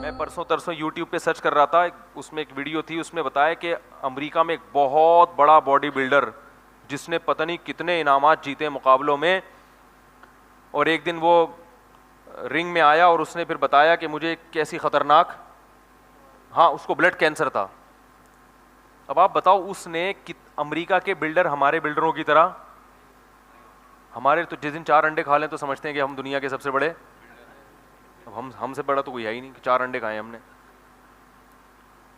میں پرسوں ترسوں یوٹیوب پہ سرچ کر رہا تھا, اس میں ایک ویڈیو تھی, اس میں بتایا کہ امریکہ میں ایک بہت بڑا باڈی بلڈر جس نے پتہ نہیں کتنے انعامات جیتے مقابلوں میں, اور ایک دن وہ رنگ میں آیا اور اس نے پھر بتایا کہ مجھے کیسی خطرناک, ہاں اس کو بلڈ کینسر تھا. اب آپ بتاؤ اس نے امریکہ کے بلڈر ہمارے بلڈروں کی طرح, ہمارے تو جس دن 4 انڈے کھا لیں تو سمجھتے ہیں کہ ہم دنیا کے سب سے بڑے, اب ہم سے بڑا تو کوئی ہے ہی نہیں کہ 4 انڈے کھائے ہم نے,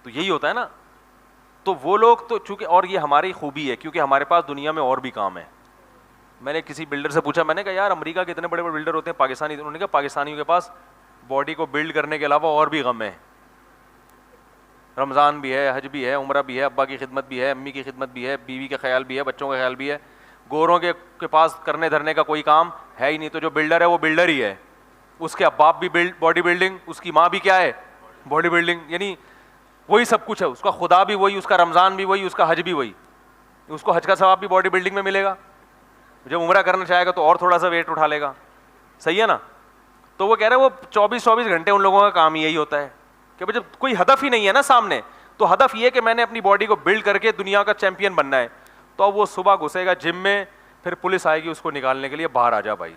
تو یہی ہوتا ہے نا. تو وہ لوگ تو چونکہ, اور یہ ہماری خوبی ہے کیونکہ ہمارے پاس دنیا میں اور بھی کام ہے. میں نے کسی بلڈر سے پوچھا, میں نے کہا یار امریکہ کے اتنے بڑے بڑے بلڈر ہوتے ہیں پاکستانی, انہوں نے کہا پاکستانیوں کے پاس باڈی کو بلڈ کرنے کے علاوہ اور بھی غم ہے, رمضان بھی ہے, حج بھی ہے, عمرہ بھی ہے, ابا کی خدمت بھی ہے, امی کی خدمت بھی ہے, بیوی کا خیال بھی ہے, بچوں کا خیال بھی ہے. گوروں کے پاس کرنے دھرنے کا کوئی کام ہے ہی نہیں. تو جو بلڈر ہے وہ بلڈر ہی ہے, اس کے باپ بھی باڈی بلڈنگ, اس کی ماں بھی کیا ہے باڈی بلڈنگ, یعنی وہی سب کچھ ہے. اس کا خدا بھی وہی, اس کا رمضان بھی وہی, اس کا حج بھی وہی. اس کو حج کا ثواب بھی باڈی بلڈنگ میں ملے گا, جب عمرہ کرنا چاہے گا تو اور تھوڑا سا ویٹ اٹھا لے گا, صحیح ہے نا. تو وہ کہہ رہے ہیں وہ 24 گھنٹے ان لوگوں کا کام یہی ہوتا ہے کہ جب کوئی ہدف ہی نہیں ہے نا سامنے, تو ہدف یہ کہ میں نے اپنی باڈی کو بلڈ کر کے دنیا کا چیمپئن بننا ہے. تو اب وہ صبح گھسے گا جم میں, پھر پولیس آئے گی اس کو نکالنے کے لیے, باہر آ جا بھائی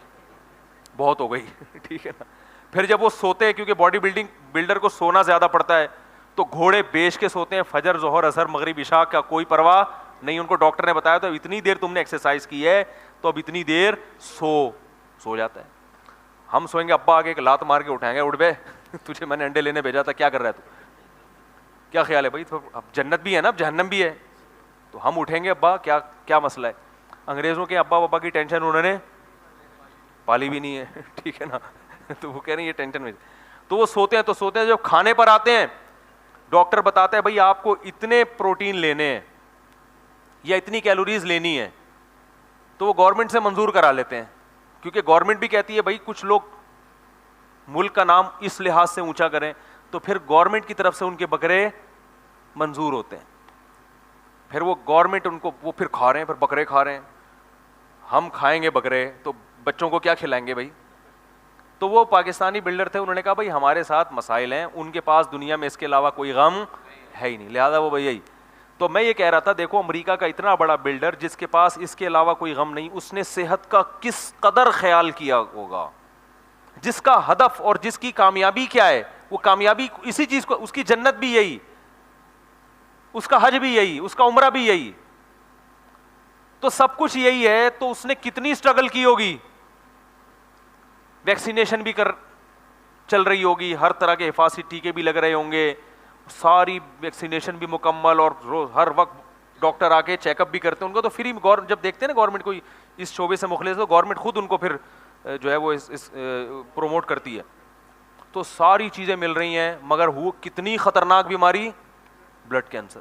بہت ہو گئی ٹھیک ہے نا. پھر جب وہ سوتے ہیں, کیونکہ باڈی بلڈر کو سونا زیادہ پڑتا ہے, تو گھوڑے بیچ کے سوتے ہیں, فجر ظہر عصر مغرب عشاء کا کوئی پرواہ نہیں. ان کو ڈاکٹر نے بتایا تو اتنی دیر تم نے ایکسرسائز کی ہے تو اب اتنی دیر سو جاتا ہے. ہم سوئیں گے, ابا آگے ایک لات مار کے اٹھائیں گے, اٹھ بے تجھے میں نے انڈے لینے بھیجا تھا, کیا کر رہا ہے تو, کیا خیال ہے بھائی, اب جنت بھی ہے نا, اب جہنم بھی ہے. تو ہم اٹھیں گے, ابا کیا مسئلہ ہے. انگریزوں کے ابا بابا کی ٹینشن انہوں نے پالی بھی نہیں ہے ٹھیک ہے نا, تو وہ کہہ رہے ہیں یہ ٹینشن میں, تو وہ سوتے ہیں. تو سوتے ہیں, جب کھانے پر آتے ہیں ڈاکٹر بتاتا ہے بھائی آپ کو اتنے پروٹین لینے ہیں یا اتنی کیلوریز لینی ہے, تو وہ گورنمنٹ سے منظور کرا لیتے ہیں, کیونکہ گورنمنٹ بھی کہتی ہے بھائی کچھ لوگ ملک کا نام اس لحاظ سے اونچا کریں, تو پھر گورنمنٹ کی طرف سے ان کے بکرے منظور ہوتے ہیں. پھر وہ گورنمنٹ ان کو وہ پھر کھا رہے ہیں, پھر بکرے کھا رہے ہیں. ہم کھائیں گے بکرے تو بچوں کو کیا کھلائیں گے بھائی. تو وہ پاکستانی بلڈر تھے, انہوں نے کہا بھائی ہمارے ساتھ مسائل ہیں, ان کے پاس دنیا میں اس کے علاوہ کوئی غم ہے ہی نہیں, لہٰذا وہ بھائی یہی. تو میں یہ کہہ رہا تھا, دیکھو امریکہ کا اتنا بڑا بلڈر جس کے پاس اس کے علاوہ کوئی غم نہیں, اس نے صحت کا کس قدر خیال کیا ہوگا, جس کا ہدف اور جس کی کامیابی کیا ہے, وہ کامیابی اسی چیز کو, اس کی جنت بھی یہی, اس کا حج بھی یہی, اس کا عمرہ بھی یہی, تو سب کچھ یہی ہے. تو اس نے کتنی اسٹرگل کی ہوگی, ویکسینیشن بھی چل رہی ہوگی, ہر طرح کے حفاظتی ٹیکے بھی لگ رہے ہوں گے, ساری ویکسینیشن بھی مکمل, اور ہر وقت ڈاکٹر آ کے چیک اپ بھی کرتے ہیں ان کو. تو فری جب دیکھتے ہیں نا گورنمنٹ کوئی اس شعبے سے مخلص, تو گورنمنٹ خود ان کو پھر جو ہے وہ پروموٹ کرتی ہے. تو ساری چیزیں مل رہی ہیں, مگر وہ کتنی خطرناک بیماری, بلڈ کینسر.